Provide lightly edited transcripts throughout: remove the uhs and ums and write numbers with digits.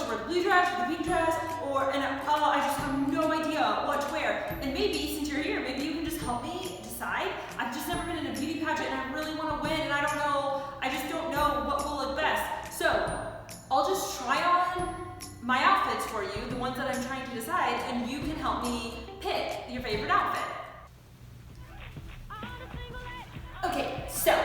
should wear the blue dress or the pink dress, I just have no idea what to wear. And maybe, since you're here, maybe you can just help me decide. I've just never been in a beauty pageant and I really want to win and I just don't know what will look best. So, I'll just try on my outfits for you, the ones that I'm trying to decide, and you can help me pick your favorite outfit. Okay, so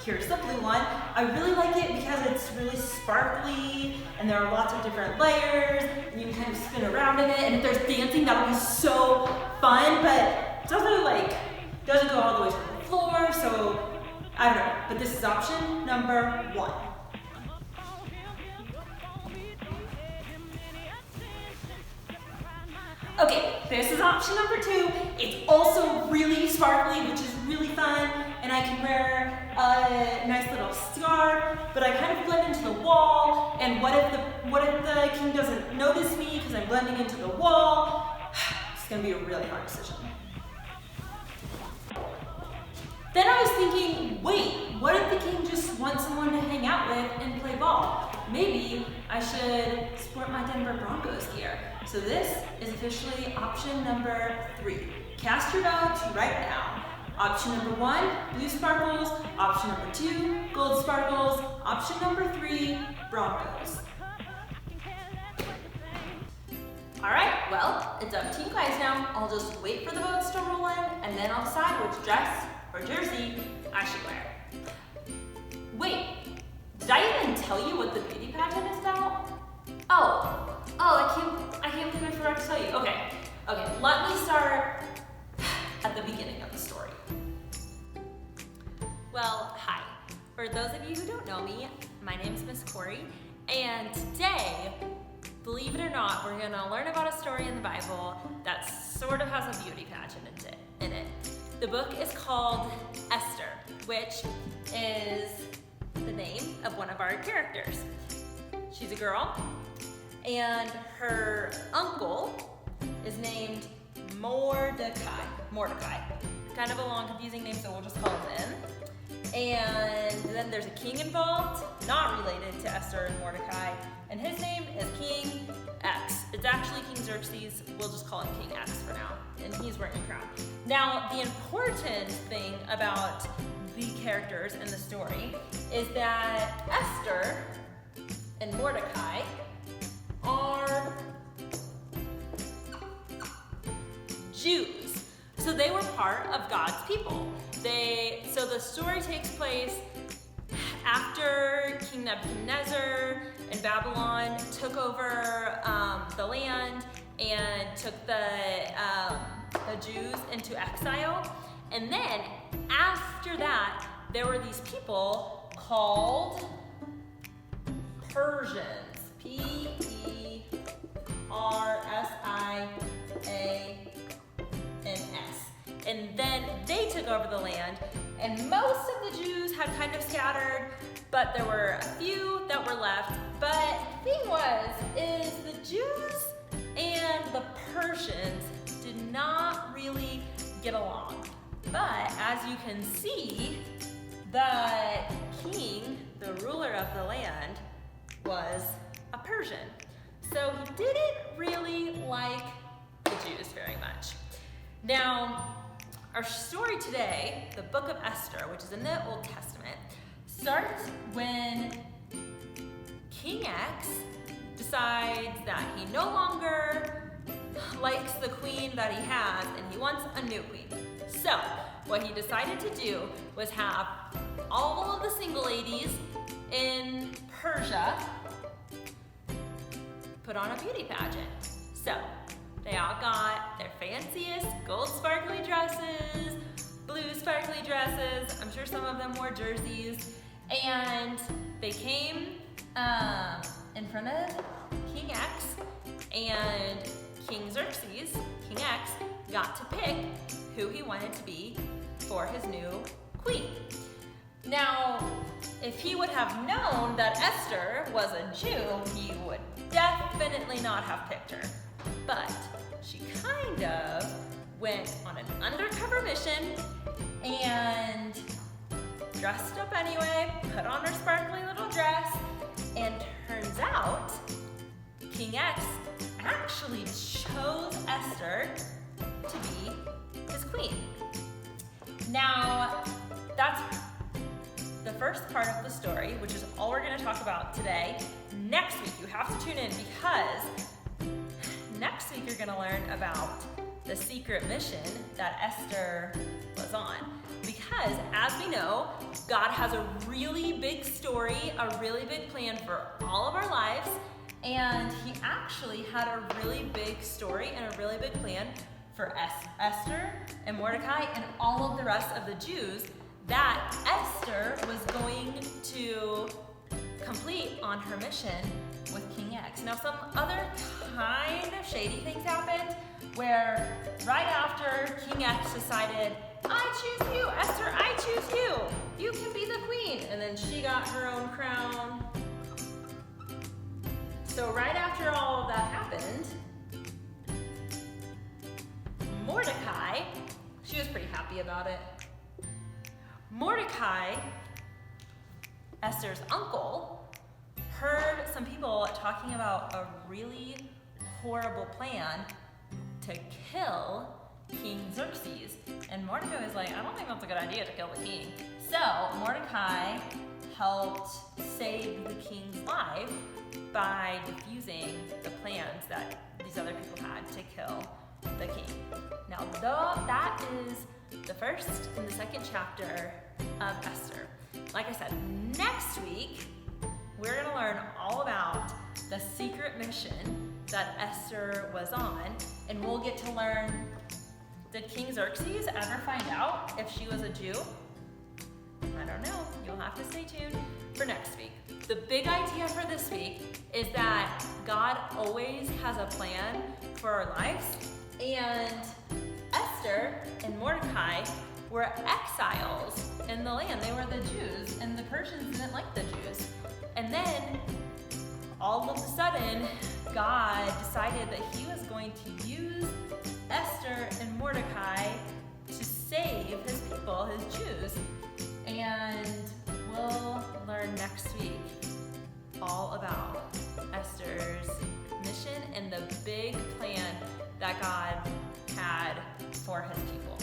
here's the blue one. I really like it because it's really sparkly and there are lots of different layers and you can kind of spin around in it, and if there's dancing, that'll be so fun, but it doesn't go all the way to the floor, so I don't know, but this is option number 1. Okay, this is option number 2. It's also really sparkly, which is really fun, and I can wear a nice little scarf, but I kind of blend into the wall, and what if the king doesn't notice me because I'm blending into the wall? It's gonna be a really hard decision. Then I was thinking, wait, what if the king just wants someone to hang out with and play ball? Maybe I should sport my Denver Broncos gear. So this is officially option number 3. Cast your votes right now. Option number 1, blue sparkles. Option number 2, gold sparkles. Option number 3, Broncos. All right, well, it's up to you guys now. I'll just wait for the votes to roll in, and then I'll decide which dress or jersey I should wear. Wait, did I even tell you what the beauty pageant is about? I can't believe I forgot to tell you. Okay, let me start at the beginning of the story. Well, hi. For those of you who don't know me, my name is Miss Corey, and today, believe it or not, we're gonna learn about a story in the Bible that sort of has a beauty pageant in it. The book is called Esther, which is the name of one of our characters. She's a girl, and her uncle is named Mordecai. Kind of a long, confusing name, so we'll just call him M. And then there's a king involved, not related to Esther and Mordecai, and his name is King X. It's actually King Xerxes. We'll just call him King X for now, and he's wearing a crown. Now, the important thing about the characters in the story is that Esther and Mordecai are Jews. So they were part of God's people. So the story takes place after King Nebuchadnezzar in Babylon took over the land and took the Jews into exile. And then after that, there were these people called Persians. Persians. And then they took over the land, and most of the Jews had kind of scattered, but there were a few that were left. But the thing is the Jews and the Persians did not really get along. But as you can see, the king, the ruler of the land, was a Persian. So he didn't really like the Jews very much. Now, our story today, the book of Esther, which is in the Old Testament, starts when King X decides that he no longer likes the queen that he has and he wants a new queen. So, what he decided to do was have all of the single ladies in Persia put on a beauty pageant. So, they all got their fanciest gold sparkly dresses, blue sparkly dresses. I'm sure some of them wore jerseys. And they came in front of King X, and King Xerxes, King X, got to pick who he wanted to be for his new queen. Now, if he would have known that Esther was a Jew, he would definitely not have picked her. But she kind of went on an undercover mission and dressed up anyway, put on her sparkly little dress, and turns out King X actually chose Esther to be his queen. Now, that's the first part of the story, which is all we're going to talk about today. Next week, you have to tune in because next week you're going to learn about the secret mission that Esther was on. Because as we know, God has a really big story, a really big plan for all of our lives, and he actually had a really big story and a really big plan for Esther and Mordecai and all of the rest of the Jews that Esther was going to complete on her mission with King X. Now, some other kind of shady things happened where right after King X decided, I choose you, Esther, I choose you. You can be the queen. And then she got her own crown. So right after all of that happened, Mordecai, she was pretty happy about it. Mordecai, Esther's uncle, heard some people talking about a really horrible plan to kill King Xerxes. And Mordecai was like, I don't think that's a good idea to kill the king. So Mordecai helped save the king's life by diffusing the plans that these other people had to kill the king. Now, that is the first and the second chapter of Esther. Like I said, next week, we're going to learn all about the secret mission that Esther was on, and we'll get to learn, did King Xerxes ever find out if she was a Jew? I don't know. You'll have to stay tuned for next week. The big idea for this week is that God always has a plan for our lives, and Esther and Mordecai were exiles in the land. They were the Jews, and the Persians didn't like the Jews. And then, all of a sudden, God decided that he was going to use Esther and Mordecai to save his people, his Jews. And we'll learn next week all about Esther's mission and the big plan that God had for his people.